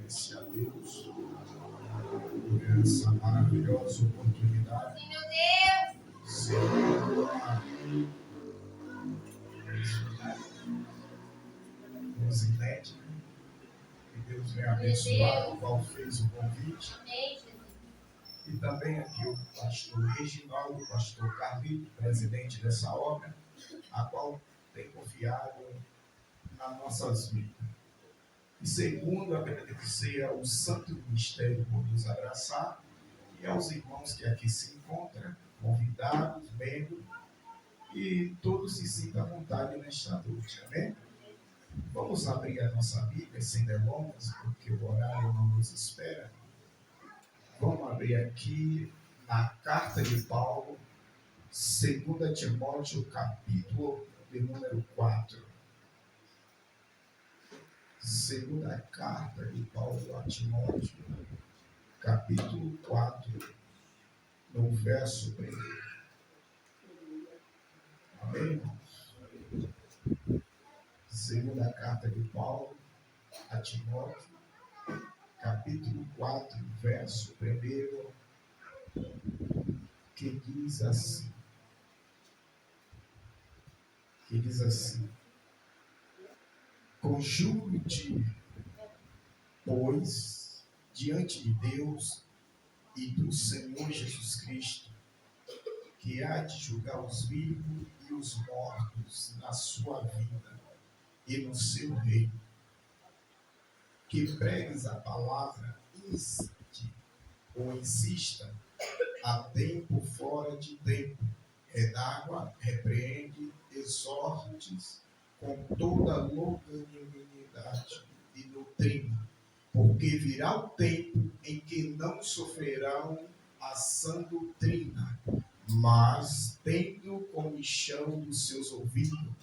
agradecer a Deus por essa maravilhosa oportunidade. Sim, meu Deus. Nos inédita, que Deus venha abençoar, o qual fez o convite. Amém, Jesus. E também aqui o pastor Reginaldo, o pastor Carlito, presidente dessa obra, a qual tem confiado nas nossas vidas. E segundo, agradecer ao Santo Ministério por nos abraçar e aos irmãos que aqui se encontram, convidados, membros, e todos se sintam à vontade nesta noite, amém? Vamos abrir a nossa Bíblia sem delongas, porque o horário não nos espera. Vamos abrir aqui na carta de Paulo, 2 Timóteo, capítulo de número 4. Segunda carta de Paulo a Timóteo, capítulo 4, no verso 1. Amém, irmãos? Segunda carta de Paulo a Timóteo, capítulo 4, verso 1, que diz assim, conjuro-te, pois, diante de Deus e do Senhor Jesus Cristo, que há de julgar os vivos e os mortos na sua vida e no seu reino, que pregues a palavra, insista, a tempo fora de tempo, redágua, repreende, exortes com toda longanimidade e doutrina, porque virá o tempo em que não sofrerão a sã doutrina, mas, tendo comichão dos seus ouvidos,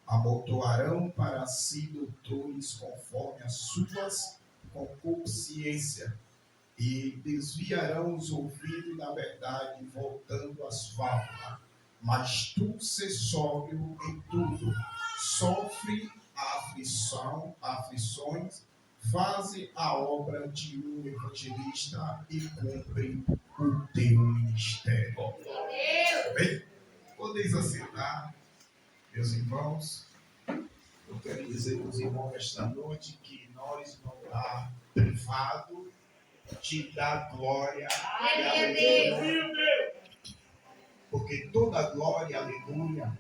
amontoarão para si doutores conforme as suas concupiscências, e desviarão os ouvidos da verdade, voltando às fábulas. Mas tu se sóbrio em tudo, sofre aflições, faze a obra de um evangelista e cumpre o teu ministério. Bem, podeis assentar, meus irmãos. Eu quero dizer aos irmãos esta noite que nós não estamos privados de dar glória e aleluia. Porque toda glória e aleluia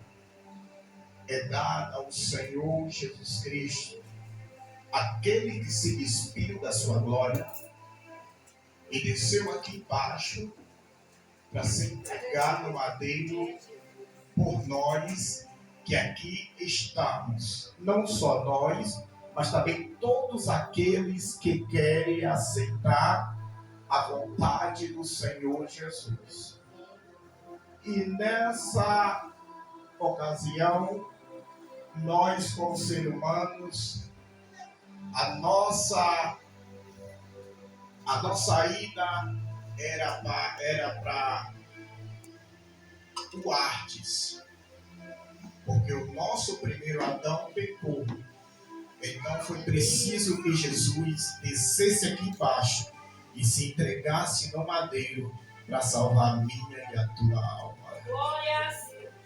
é dada ao Senhor Jesus Cristo, aquele que se despiu da sua glória e desceu aqui embaixo para se entregar no madeiro por nós que aqui estamos. Não só nós, mas também todos aqueles que querem aceitar a vontade do Senhor Jesus. E nessa ocasião, nós como seres humanos, a nossa ida era para o Artes, porque o nosso primeiro Adão pecou. Então foi preciso que Jesus descesse aqui embaixo e se entregasse no madeiro para salvar a minha e a tua alma.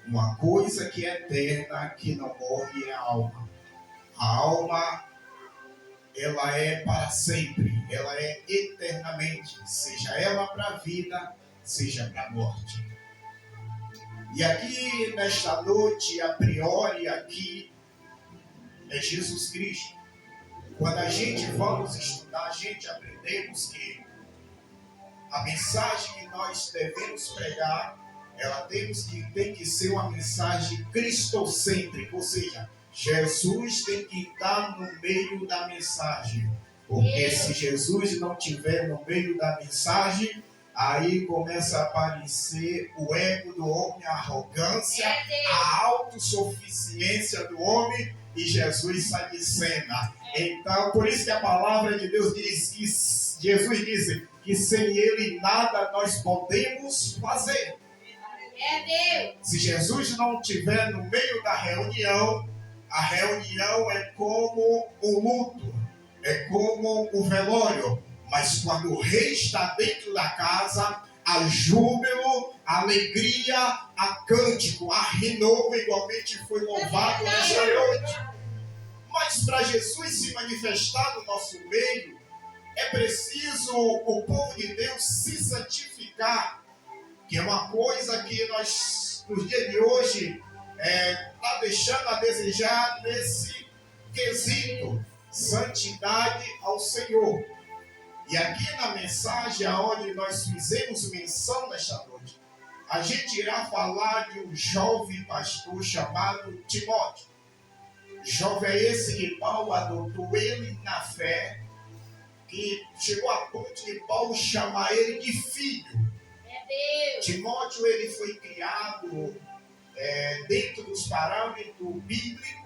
Uma coisa que é eterna, que não morre, é a alma. A alma, ela é para sempre, ela é eternamente, seja ela para a vida, seja para a morte. E aqui, nesta noite, a priori, aqui é Jesus Cristo. Quando a gente vamos estudar, a gente aprendemos que a mensagem que nós devemos pregar, ela tem que ser uma mensagem cristocêntrica, ou seja, Jesus tem que estar no meio da mensagem. Porque se Jesus não estiver no meio da mensagem, aí começa a aparecer o ego do homem, a arrogância, a autossuficiência do homem, e Jesus sai de cena. Então, por isso que a palavra de Deus diz que Jesus disse que sem Ele nada nós podemos fazer. Se Jesus não estiver no meio da reunião, a reunião é como o luto. é como o velório, mas quando o rei está dentro da casa, há júbilo, alegria, há cântico, há renovo, igualmente foi louvado nesta noite. Mas para Jesus se manifestar no nosso meio, é preciso o povo de Deus se santificar, que é uma coisa que nós, nos dias de hoje, está deixando a desejar nesse quesito, santidade ao Senhor. E aqui na mensagem, onde nós fizemos menção nesta noite, a gente irá falar de um jovem pastor chamado Timóteo. Jovem é esse que Paulo adotou ele na fé, que chegou a ponto de Paulo chamar ele de filho. Timóteo, ele foi criado dentro dos parâmetros bíblicos.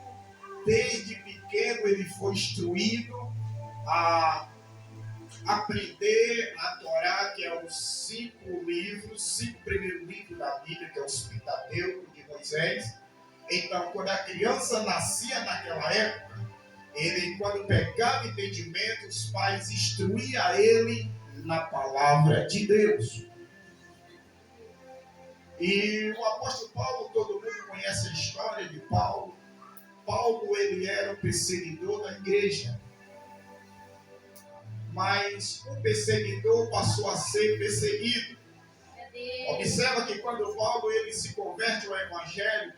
Desde pequeno ele foi instruído a aprender a Torá, que é os 5 primeiros livros da Bíblia, que é o Pentateuco de Moisés. Então, quando a criança nascia naquela época, ele, quando pegava entendimento, os pais instruíam ele na palavra de Deus. E o apóstolo Paulo, todo mundo conhece a história de Paulo. Paulo, ele era o perseguidor da igreja. Mas o perseguidor passou a ser perseguido. Observa que quando Paulo ele se converte ao evangelho,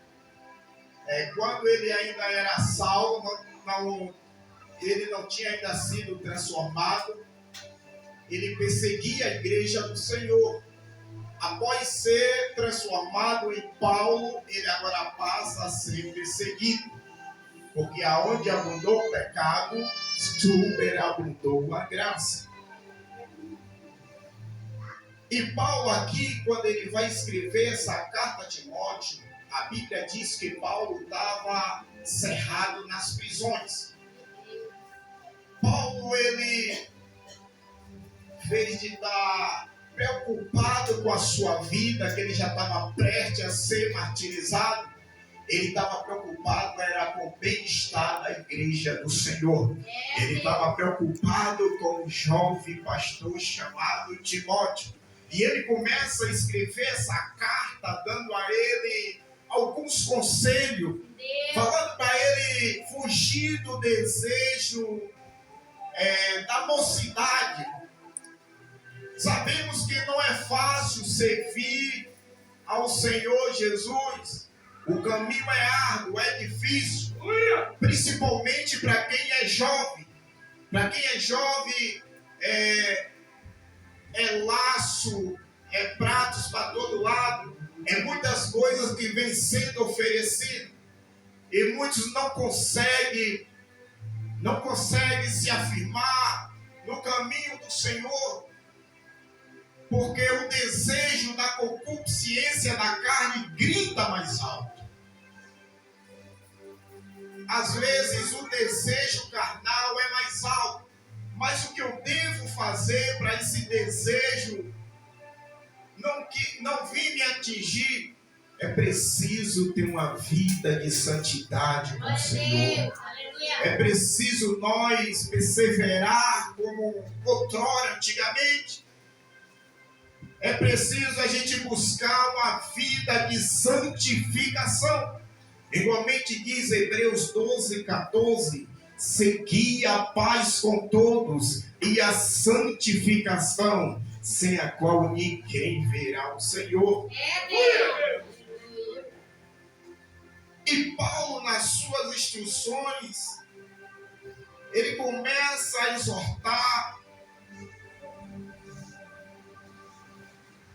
quando ele ainda era Saulo, ele não tinha ainda sido transformado, ele perseguia a igreja do Senhor. Após ser transformado em Paulo, ele agora passa a ser perseguido. Porque aonde abundou o pecado, superabundou a graça. E Paulo aqui, quando ele vai escrever essa carta a Timóteo, a Bíblia diz que Paulo estava cerrado nas prisões. Paulo, ele fez de estar preocupado com a sua vida, que ele já estava prestes a ser martirizado. Ele estava preocupado era com o bem-estar da igreja do Senhor. Ele estava preocupado com um jovem pastor chamado Timóteo. E ele começa a escrever essa carta, dando a ele alguns conselhos, falando para ele fugir do desejo da mocidade. Sabemos que não é fácil servir ao Senhor Jesus. O caminho é árduo, é difícil, principalmente para quem é jovem. Para quem é jovem, é laço, é pratos para todo lado, é muitas coisas que vêm sendo oferecidas. E muitos não conseguem se afirmar no caminho do Senhor. Porque o desejo da concupiscência da carne grita mais alto. Às vezes o desejo carnal é mais alto. Mas o que eu devo fazer para esse desejo não vir me atingir? É preciso ter uma vida de santidade com o Senhor. É preciso nós perseverar como outrora, antigamente. É preciso a gente buscar uma vida de santificação. Igualmente diz Hebreus 12:14, segui a paz com todos e a santificação, sem a qual ninguém verá o Senhor. E Paulo, nas suas instruções, ele começa a exortar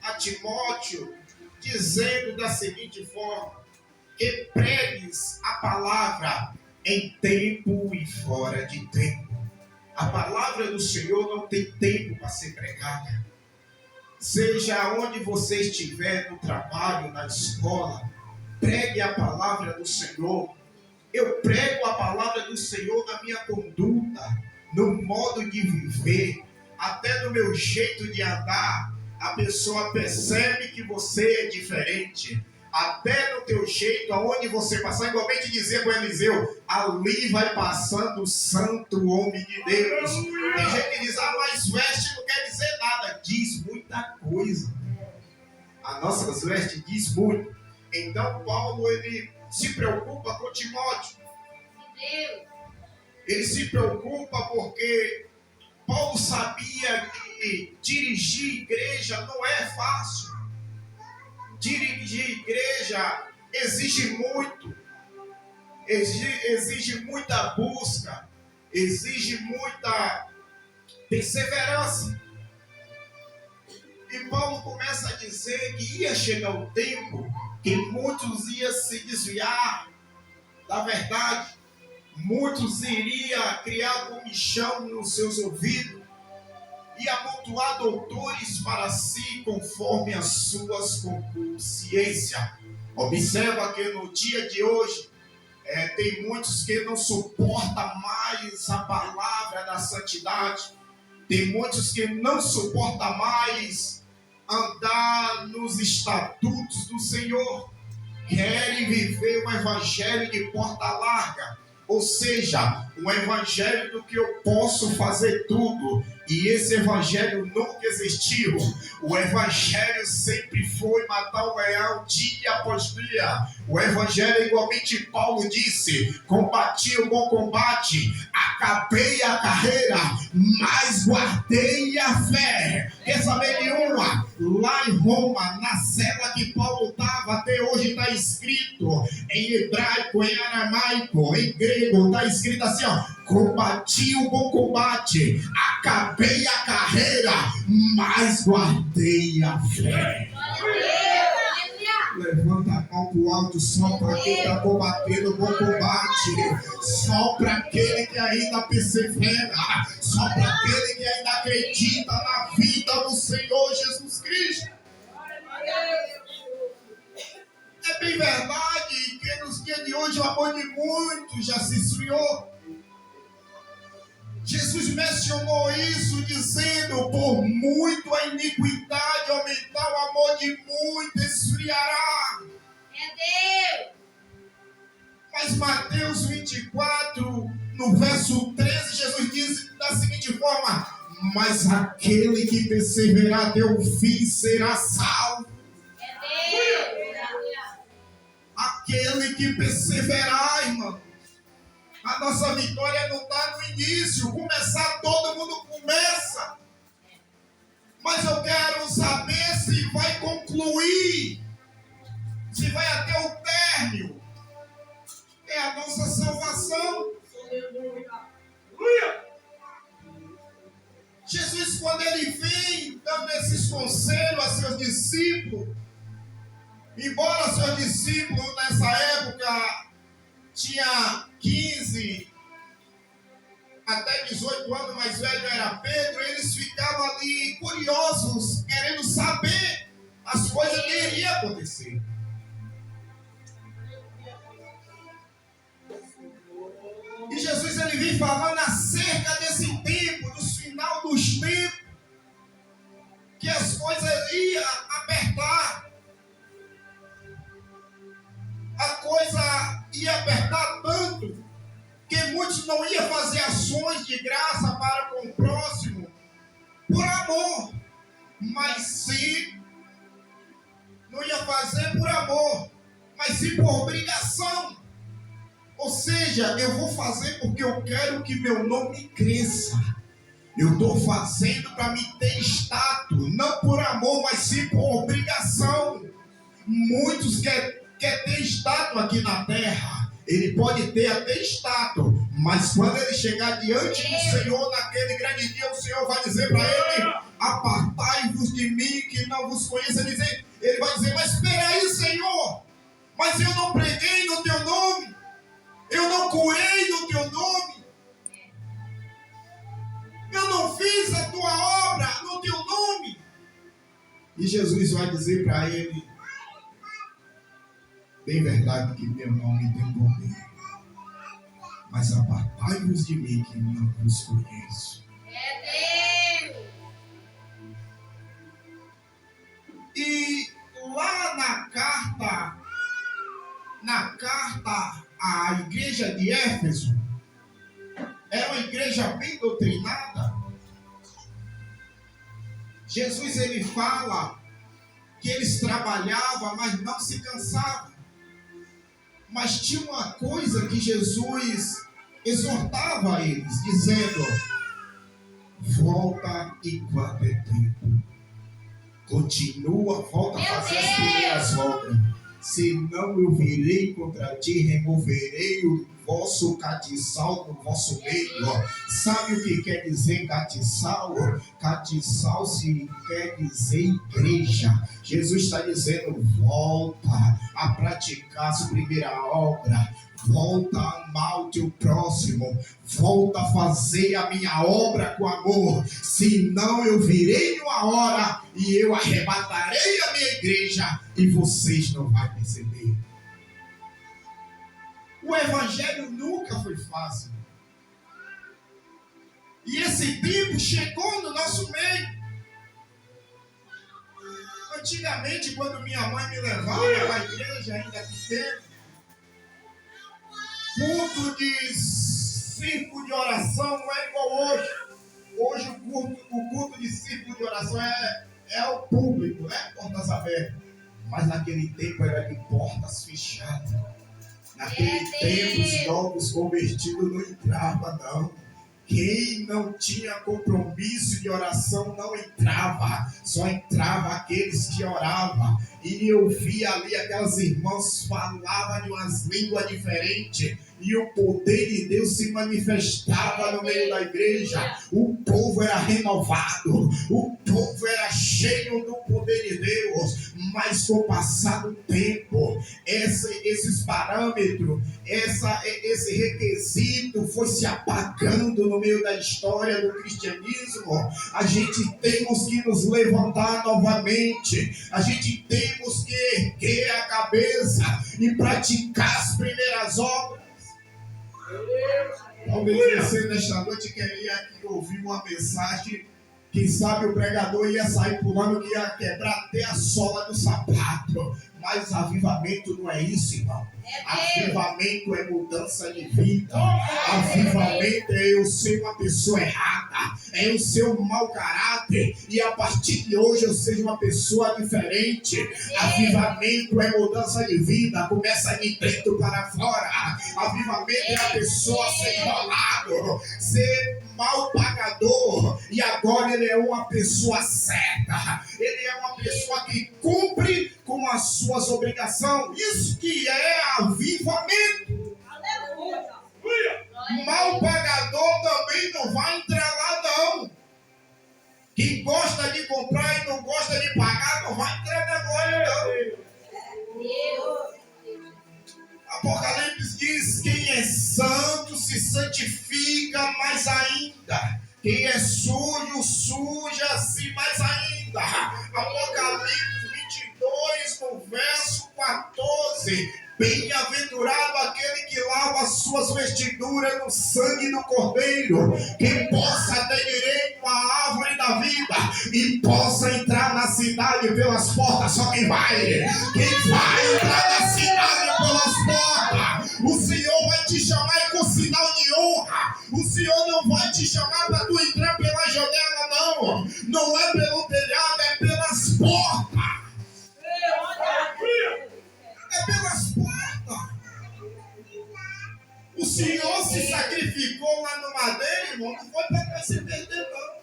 a Timóteo, dizendo da seguinte forma: que pregues a palavra em tempo e fora de tempo. A palavra do Senhor não tem tempo para ser pregada. Seja onde você estiver, no trabalho, na escola, pregue a palavra do Senhor. Eu prego a palavra do Senhor na minha conduta, no modo de viver, até no meu jeito de andar. A pessoa percebe que você é diferente. até no teu jeito, aonde você passar, igualmente dizia com Eliseu, ali vai passando o santo homem de Deus. Tem gente que diz, mas veste não quer dizer nada. Diz muita coisa. A nossa veste diz muito. Então Paulo, ele se preocupa com Timóteo. Ele se preocupa porque Paulo sabia que dirigir igreja não é fácil. Dirigir igreja exige muito. Exige muita busca. Exige muita perseverança. E Paulo começa a dizer que ia chegar o tempo que muitos iam se desviar da verdade. Muitos iriam criar comichão nos seus ouvidos e amontoar doutores para si conforme as suas concupiscências. Observa que no dia de hoje tem muitos que não suportam mais a palavra da santidade. Tem muitos que não suportam mais andar nos estatutos do Senhor. Querem viver um evangelho de porta larga. Ou seja, um evangelho do que eu posso fazer tudo. E esse evangelho nunca existiu. O evangelho sempre foi matar o leão dia após dia. O evangelho, igualmente Paulo disse, combati o bom combate, acabei a carreira, mas guardei a fé. Quer saber de uma? Lá em Roma, na cela que Paulo estava, até hoje está escrito em hebraico, em aramaico, em grego, está escrito assim, ó: combati o bom combate, acabei a carreira, mas guardei a fé. Levanta a mão para o alto, só para quem está combatendo o bom combate, só para aquele que ainda persevera, só para aquele que ainda acredita na vida do Senhor Jesus Cristo. É bem verdade que nos dias de hoje o amor de muitos já se esfriou. Jesus mencionou isso dizendo, por muito a iniquidade aumentar, o amor de muitos esfriará. É Deus. Mas Mateus 24, no verso 13, Jesus diz da seguinte forma: mas aquele que perseverar até o fim será salvo. É Deus. Aquele que perseverar, irmão. A nossa vitória não está no início. Começar, todo mundo começa. Mas eu quero saber se vai concluir. Se vai até o término. É a nossa salvação. Jesus, quando ele vem dando esses conselhos a seus discípulos, embora seus discípulos nessa época tinha 15 até 18 anos, mais velho era Pedro, eles ficavam ali curiosos, querendo saber as coisas que iriam acontecer. E Jesus ele vem falando acerca desse tempo, do final dos tempos, que as coisas iam apertar. A coisa ia apertar tanto que muitos não iam fazer ações de graça para com o próximo por amor, mas sim, não ia fazer por amor, mas sim por obrigação. Ou seja, eu vou fazer porque eu quero que meu nome cresça. Eu estou fazendo para me ter status, não por amor, mas sim por obrigação. Muitos querem ter status aqui na terra. Ele pode ter até status, mas quando ele chegar diante do Senhor, naquele grande dia, o Senhor vai dizer para ele: apartai-vos de mim, que não vos conheço. Ele vai dizer: mas espera aí, Senhor, mas eu não preguei no teu nome, eu não curei no teu nome, eu não fiz a tua obra no teu nome. E Jesus vai dizer para ele: bem verdade que meu nome tem poder, mas apartai-vos de mim, que não vos conheço. É Deus. E lá na carta igreja de Éfeso era uma igreja bem doutrinada. Jesus, ele fala que eles trabalhavam, mas não se cansavam. Mas tinha uma coisa que Jesus exortava a eles, dizendo: volta enquanto é tempo. Continua, volta a fazer as primeiras obras. Senão eu virei contra ti, removerei o vosso catiçal do vosso meio. Sabe o que quer dizer catiçal? Catiçal se quer dizer igreja. Jesus está dizendo: volta a praticar as primeiras obras. Volta a amar o teu próximo. Volta a fazer a minha obra com amor. Senão eu virei uma hora e eu arrebatarei a minha igreja e vocês não vão perceber. O evangelho nunca foi fácil. E esse tempo chegou no nosso meio. Antigamente, quando minha mãe me levava para a igreja, ainda pequeno, culto de círculo de oração não é igual hoje. Hoje o culto de círculo de oração é o público, né? Portas abertas. Mas naquele tempo era de portas fechadas. Naquele tempo os novos convertidos não entravam, não. Quem não tinha compromisso de oração não entrava. Só entrava aqueles que oravam. E eu via ali aquelas irmãs falavam de umas línguas diferentes. E o poder de Deus se manifestava no meio da igreja. O povo era renovado. O povo era cheio do poder de Deus. Mas com o passar do tempo, esses parâmetros, esse requisito foi se apagando no meio da história do cristianismo. A gente temos que nos levantar novamente. A gente temos que erguer a cabeça e praticar as primeiras obras. Talvez você nesta noite queria aqui ouvir uma mensagem. Quem sabe o pregador ia sair pulando que ia quebrar até a sola do sapato. Mas avivamento não é isso, irmão. Avivamento é mudança de vida. Avivamento é eu ser uma pessoa errada. É eu ser um mau caráter. E a partir de hoje eu seja uma pessoa diferente. Avivamento é mudança de vida. Começa de dentro para fora. Avivamento é a pessoa ser enrolado, ser mal pagador. E agora ele é uma pessoa certa. Ele é uma pessoa que cumpre com as suas obrigações. Isso que é avivamento. Aleluia. Mal pagador também não vai entrar lá, não. Quem gosta de comprar e não gosta de pagar não vai entrar na glória, não. Apocalipse diz: quem é santo se santifica mais ainda. Quem é sujo, suja-se mais ainda. Apocalipse 22, no verso 14. Bem-aventurado aquele que lava as suas vestiduras no sangue do Cordeiro, que possa ter direito à árvore da vida e possa entrar na cidade pelas portas. Só quem vai entrar na cidade pelas portas. O Senhor vai te chamar com sinal de honra. O Senhor não vai te chamar para tu entrar pela janela, não. Não é pelo telhado, é pelas portas. É pelas portas. O Senhor se sacrificou lá no madeiro, irmão. Não foi para se perder, não.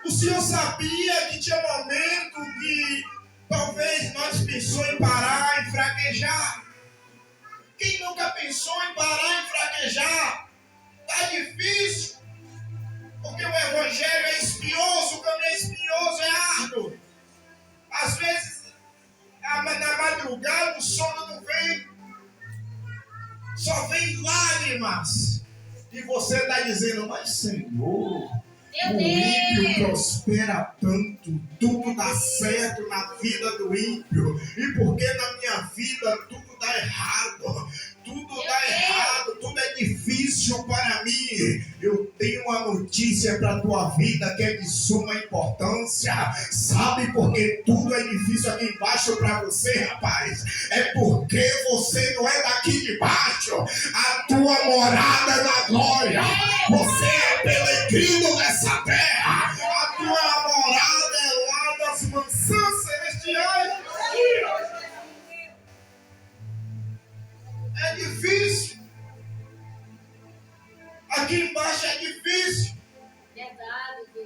O Senhor sabia que tinha momento que talvez nós pensou em parar e fraquejar. Quem nunca pensou em parar e fraquejar? Está difícil. Porque o evangelho é espinhoso, o caminho é espinhoso, é árduo. Às vezes, na madrugada, o sono não vem. Só vem lágrimas. E você está dizendo: mas Senhor, o ímpio prospera tanto, tudo dá certo na vida do ímpio. E por que na minha vida tudo dá errado? tudo dá errado, tudo é difícil para mim. Eu tenho uma notícia para a tua vida que é de suma importância. Sabe por que tudo é difícil aqui embaixo para você, rapaz? É porque você não é daqui de baixo. A tua morada é na glória. Você é peregrino nessa terra. A tua morada é lá das mansões celestiais. É difícil. Aqui embaixo é difícil.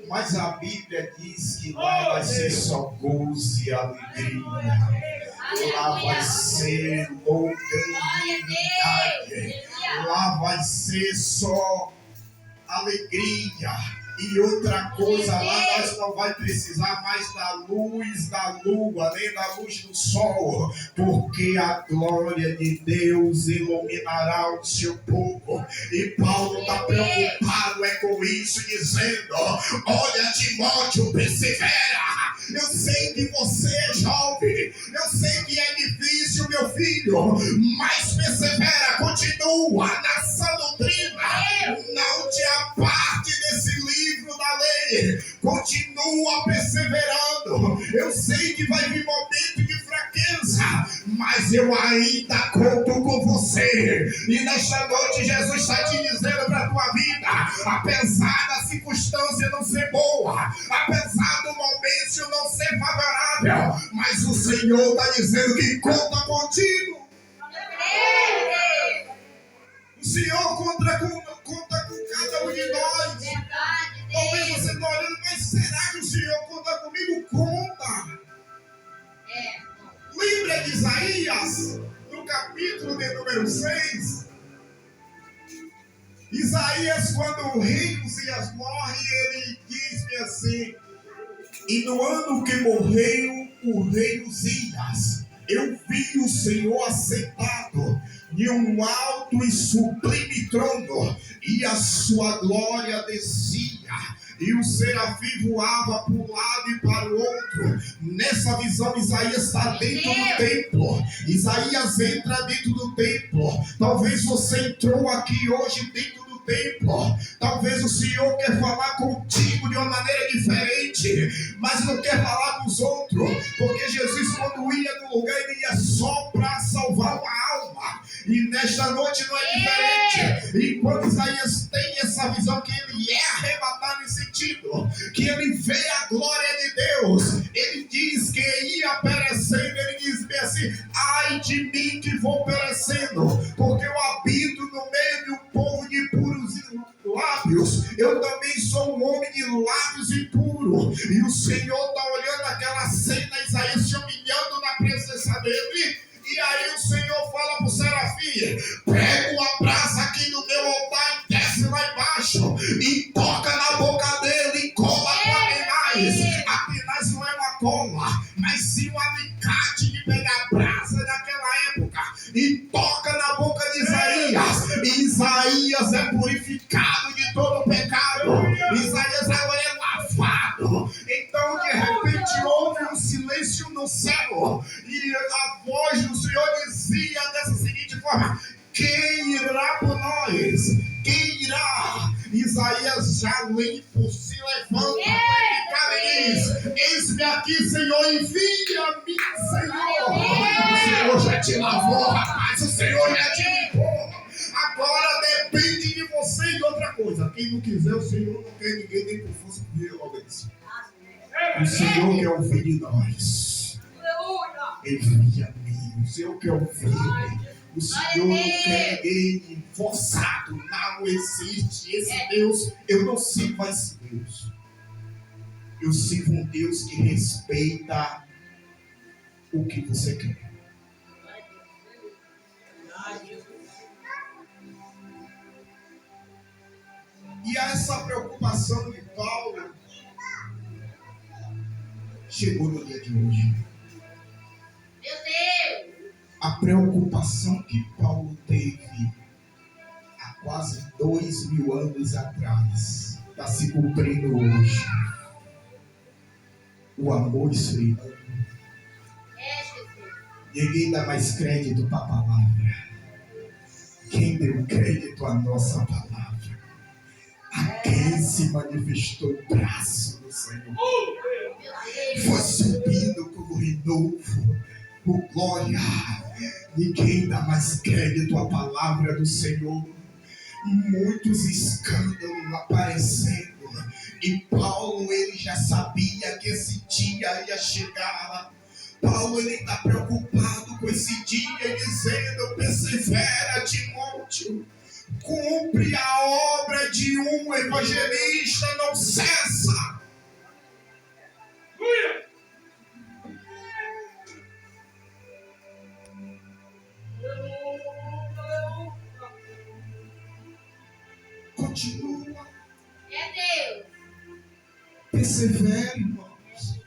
Mas a Bíblia diz que lá vai ser só gozo e alegria. Lá vai ser longanimidade. Lá vai ser só alegria. E outra coisa, lá nós não vai precisar mais da luz da lua, nem da luz do sol, porque a glória de Deus iluminará o seu povo. E Paulo está preocupado com isso, dizendo: olha, Timóteo, persevera. Eu sei que você é jovem, eu sei que é difícil, meu filho, mas persevera, continua nessa doutrina, não te aparte desse livro da lei, continua perseverando. Eu sei que vai vir momento de fraqueza, mas eu ainda conto com você. E nesta noite Jesus está te dizendo para a tua vida, apesar da circunstância não ser boa, apesar do momento não ser favorável, mas o Senhor está dizendo que conta contigo. O Senhor conta com cada um de nós. Talvez você está olhando, mas será que o Senhor conta comigo? Conta. Lembra de Isaías, no capítulo de número 6? Isaías, quando o rei Uzias morre, ele diz assim: e no ano que morreu o rei Uzias, eu vi o Senhor assentado em um alto e sublime trono, e a sua glória descia, e o serafim voava para um lado e para o outro. Nessa visão, Isaías está dentro do templo. Isaías entra dentro do templo. Talvez você entrou aqui hoje dentro do templo. Talvez o Senhor quer falar contigo de uma maneira diferente, mas não quer falar com os outros, porque Jesus, quando ia no lugar, ele ia só para salvar uma alma. E nesta noite não é diferente. E quando Isaías tem essa visão que ele é arrebatado em sentido, que ele vê a glória de Deus, ele diz que ia perecendo. Ele diz bem assim: ai de mim que vou perecendo, porque eu habito no meio de um povo de puros lábios. Eu também sou um homem de lábios impuros. E o Senhor está olhando aquela cena, Isaías se humilhando na presença dele. E aí o Senhor fala para o serafim: pega uma brasa aqui no meu altar e desce lá embaixo e toca na boca dele e cola com a tenaz. A tenaz não é uma cola, mas sim um alicate de pegar brasa naquela época, e toca na boca de Isaías. E Isaías é purificado de todo o pecado. Isaías agora é lavado. Então de repente houve um silêncio no céu, e a voz do Senhor dizia dessa seguinte forma: quem irá por nós? Quem irá? Isaías já limpo se levanta e diz: eis-me aqui, Senhor, envia-me, Senhor. O Senhor já te lavou, rapaz, o Senhor já te limpou. Agora depende de você. E outra coisa, quem não quiser, o Senhor não quer ninguém, nem por força de violência. O Senhor quer ouvir de nós. Envia-me. O Senhor quer ouvir. O Senhor não quer ninguém forçado. Não existe esse Deus. Eu não sirvo a esse Deus. Eu sirvo um Deus que respeita o que você quer. E essa preocupação de Paulo chegou no dia de hoje. Meu Deus! A preocupação que Paulo teve há quase 2000 anos atrás está se cumprindo hoje. O amor esfriando. Ninguém dá mais crédito para a palavra. Quem deu crédito à nossa palavra? A quem se manifestou o braço do Senhor? Foi subindo como renovo, por glória. Ninguém dá mais crédito à palavra do Senhor. Muitos escândalos aparecendo. E Paulo, ele já sabia que esse dia ia chegar. Paulo, ele está preocupado com esse dia, dizendo: persevera, Timóteo. Cumpre a obra de um evangelista, não cessa. Continua. É Deus. Persevere, irmãos.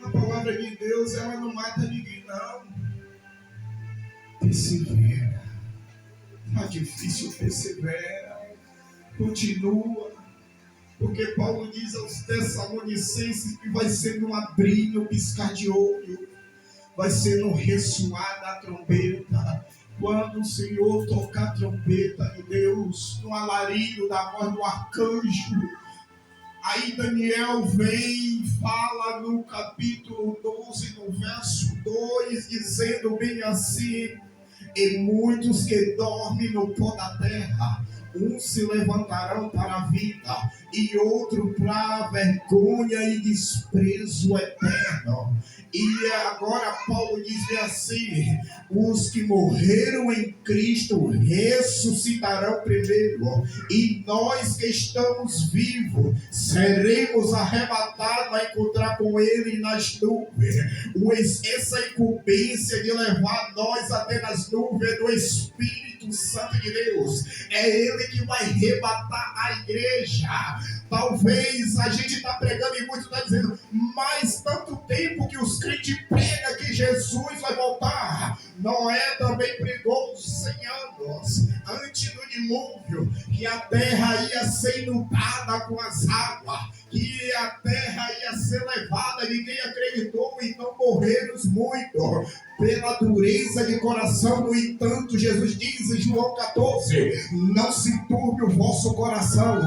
A palavra de Deus, ela não mata ninguém, não. Persevera. Está difícil, persevera. Continua. Porque Paulo diz aos Tessalonicenses que vai ser no abrir, no piscar de olho. Vai ser no ressoar da trombeta. Quando o Senhor tocar a trombeta de Deus, no alarido da voz do arcanjo. Aí Daniel vem e fala no capítulo 12, no verso 2, dizendo bem assim: e muitos que dormem no pó da terra, uns se levantarão para a vida, e outro para a vergonha e desprezo eterno. E agora Paulo diz assim: os que morreram em Cristo ressuscitarão primeiro, e nós que estamos vivos seremos arrebatados a encontrar com ele nas nuvens. Essa incumbência de levar nós até nas nuvens do Espírito Santo de Deus, é ele que vai arrebatar a igreja. Talvez a gente está pregando e muito está dizendo, mas tanto tempo que os crentes pregam que Jesus vai voltar. Noé também pregou 100 anos antes do dilúvio, que a terra ia ser inundada com as águas, que a terra ia ser levada. Ninguém acreditou, então morreram muito pela dureza de coração. No entanto, Jesus diz em João 14: não se turbe o vosso coração,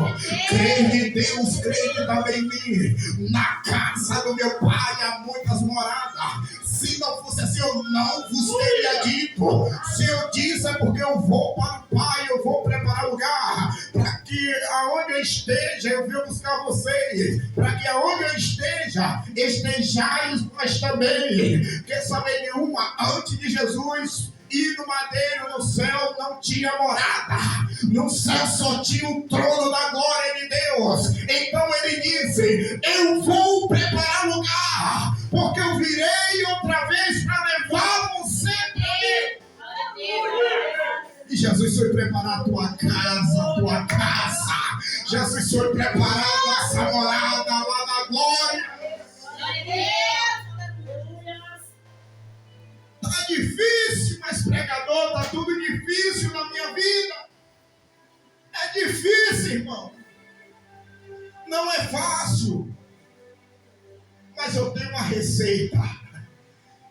crede em Deus, crede também em mim. Na casa do meu pai há muitas moradas. Se não fosse assim, eu não vos teria dito. Se eu disse, é porque eu vou para o Pai, eu vou preparar lugar, para que aonde eu esteja, eu venho buscar vocês, para que aonde eu esteja, estejais nós também. Quer saber nenhuma? Antes de Jesus ir no madeiro, no céu não tinha morada. No céu só tinha o trono da glória de Deus. Então ele disse: eu vou preparar lugar, porque eu virei outra vez para levar você para mim. E Jesus foi preparar a tua casa. Jesus foi preparar a nossa morada lá na glória. Está difícil, mas pregador, está tudo difícil na minha vida. É difícil, irmão. Não é fácil. Mas eu tenho uma receita.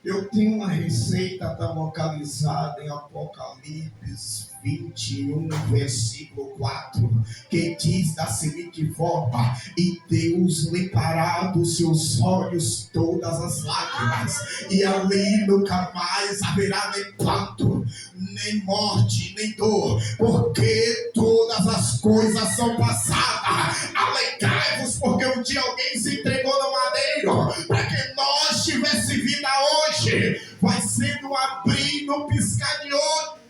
Eu tenho uma receita, está localizada em Apocalipse 21, versículo 4, que diz da seguinte forma: e Deus limpará dos seus olhos todas as lágrimas, e ali nunca mais haverá nem pranto, nem morte, nem dor, porque todas as coisas são passadas. Alegrai-vos, porque um dia alguém se entregou no madeiro para que nós tivéssemos vida hoje. Vai ser no abrir, no piscar de olho.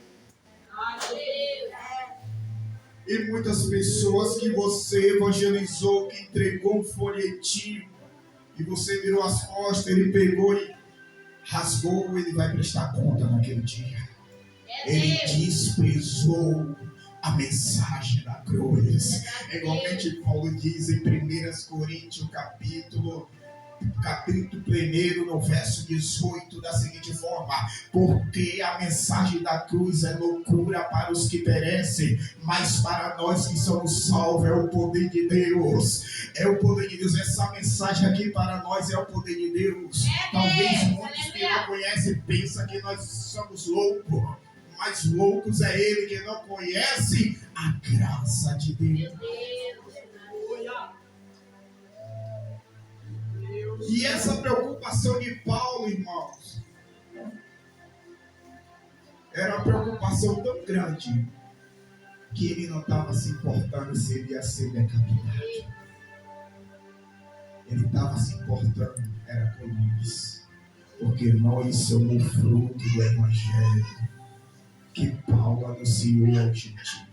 E muitas pessoas que você evangelizou, que entregou um folhetinho, e você virou as costas, ele pegou e rasgou, ele vai prestar conta naquele dia. Ele desprezou a mensagem da cruz. Igualmente Paulo diz em 1 Coríntios capítulo 1, no verso 18, da seguinte forma: porque a mensagem da cruz é loucura para os que perecem, mas para nós que somos salvos é o poder de Deus. É o poder de Deus. Essa mensagem aqui para nós é o poder de Deus. Talvez muitos que não conhecem pensam que nós somos loucos, Mas loucos é ele que não conhece a graça de Deus. E essa preocupação de Paulo, irmãos, era uma preocupação tão grande que ele não estava se importando se ele ia ser decapitado. Ele estava se importando, era com nós. Porque nós somos fruto do Evangelho que Paulo anunciou aos gentios.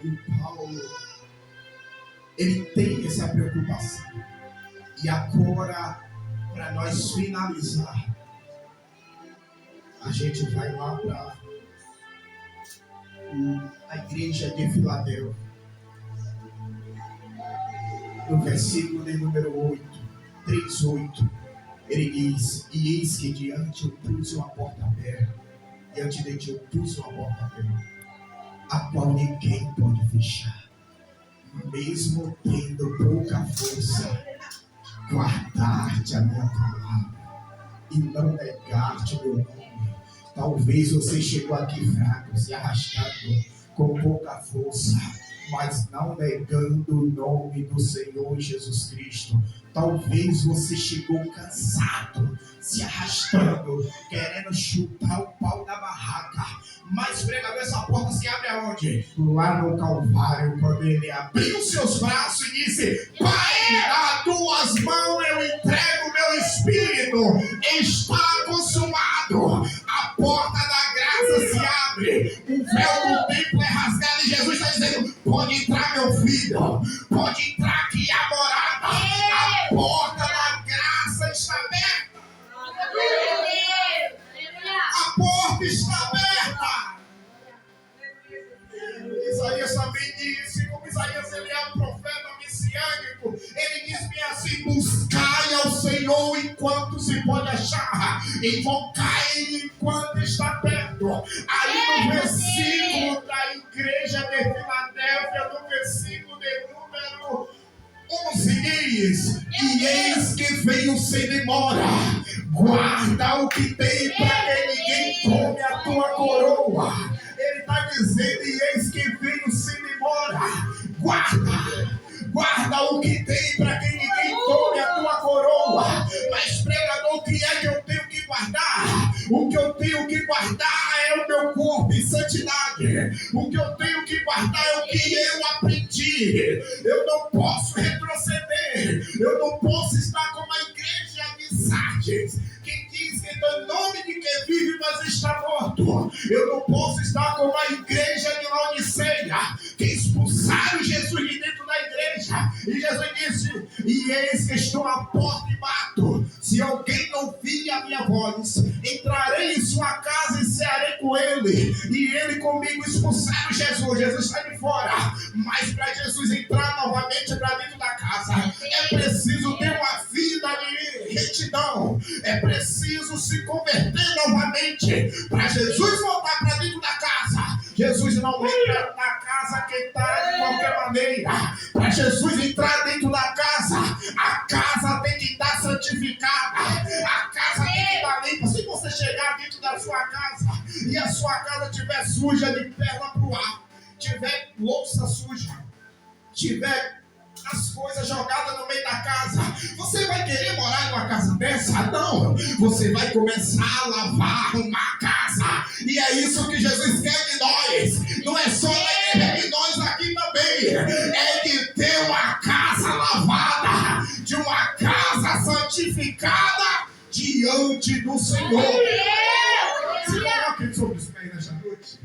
E Paulo, ele tem essa preocupação. E agora, para nós finalizar, a gente vai lá para a igreja de Filadélfia. No versículo de número 8, 3:8, ele diz: e eis que diante eu pus uma porta aberta, diante de ti eu pus uma porta aberta, a qual ninguém pode fechar, mesmo tendo pouca força, guardar-te a minha palavra e não negar-te o meu nome. Talvez você chegou aqui fraco, se arrastando, com pouca força, mas não negando o nome do Senhor Jesus Cristo. Talvez você chegou cansado, se arrastando, querendo chutar o pau da barraca. Mas, pregador, essa porta se abre aonde? Lá no Calvário, quando ele abriu seus braços e disse: Pai, a tuas mãos eu entrego o meu espírito. Está consumado. A porta da graça se abre. O véu do templo é rasgado e Jesus está dizendo: pode entrar, meu filho. Pode entrar aqui a morada. A porta da graça está aberta. A porta está aberta. Isaías também disse, como Isaías ele é um profeta messiânico, ele diz-me assim: buscai ao Senhor enquanto se pode achar, invocai enquanto está perto. Aí no versículo da igreja de Filadélfia, no versículo de número 11 diz: e eis que veio sem demora, guarda o que tem para que ninguém tome a tua coroa. Ele está dizendo: e eis que veio sem demora, guarda o que tem para que ninguém tome a tua coroa. Mas, pregador, o que é que eu tenho que guardar? O que eu tenho que guardar é o meu corpo em santidade. O que eu tenho que guardar é o que eu aprendi. Eu não posso retroceder. Eu não posso estar como a igreja de Sardes, que diz que no nome de quem vive, mas está morto. Eu não posso estar como a igreja de Laodiceia, que expulsaram Jesus de dentro da igreja. E Jesus disse: e eis que estou à porta e bato. Se alguém não ouvir a minha voz, entrarei em sua casa e cearei com ele, e ele comigo. Expulsaram Jesus. Jesus está de fora. Mas para Jesus entrar novamente para dentro da casa, é preciso ter uma vida de retidão. É preciso se converter novamente. Para Jesus voltar para dentro da casa, Jesus não entra na casa que está de qualquer maneira. Para Jesus entrar dentro da casa, a casa tem que estar santificada. A casa tem que estar limpa. Se você chegar dentro da sua casa e a sua casa estiver suja de perna para o ar, tiver louça suja, tiver as coisas jogadas no meio da casa, você vai querer morar em uma casa dessa? Não. Você vai começar a lavar, arrumar a casa. E é isso que Jesus quer de nós. Não é só da igreja, é de nós aqui também. É de ter uma casa lavada, de uma casa santificada diante do Senhor. Se coloque sobre os pés nesta noite.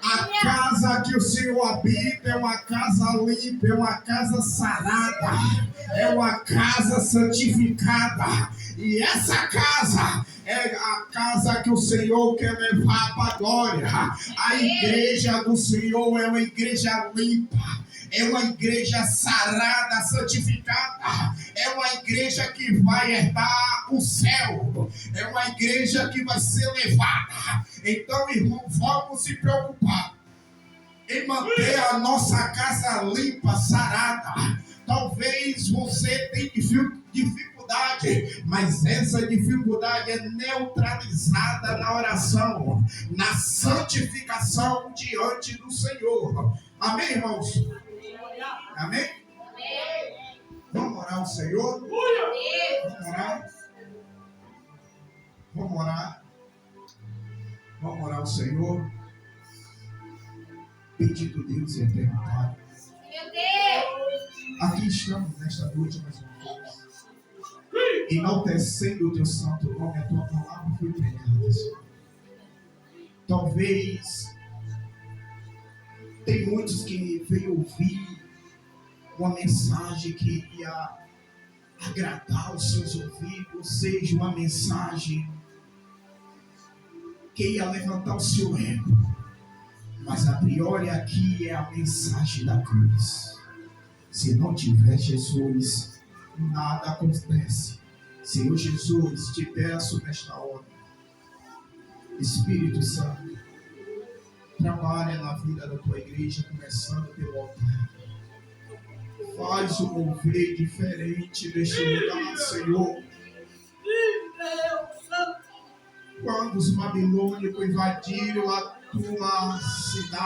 A casa que o Senhor habita é uma casa limpa, é uma casa sarada, é uma casa santificada. E essa casa é a casa que o Senhor quer levar para a glória. A igreja do Senhor é uma igreja limpa, é uma igreja sarada, santificada. É uma igreja que vai herdar o céu. É uma igreja que vai ser levada. Então, irmão, vamos se preocupar em manter a nossa casa limpa, sarada. Talvez você tenha dificuldade dificuldade, mas essa dificuldade é neutralizada na oração, na santificação diante do Senhor. Amém, irmãos? Amém? Vamos orar ao Senhor? Vamos orar? Vamos orar? Vamos orar ao Senhor? Bendito Deus e eterno Pai. Aqui estamos nesta noite mais uma vez, enaltecendo o teu santo nome. A tua palavra foi pregada, Senhor. Talvez tem muitos que veio ouvir uma mensagem que iria agradar os seus ouvidos, seja uma mensagem que ia levantar o seu ego, mas a priori aqui é a mensagem da cruz. Se não tiver Jesus, nada acontece. Senhor Jesus, te peço nesta hora, Espírito Santo, trabalha na vida da tua igreja, começando pelo altar. Faz um mover diferente neste lugar, Senhor. Quando os babilônicos invadiram a tua cidade,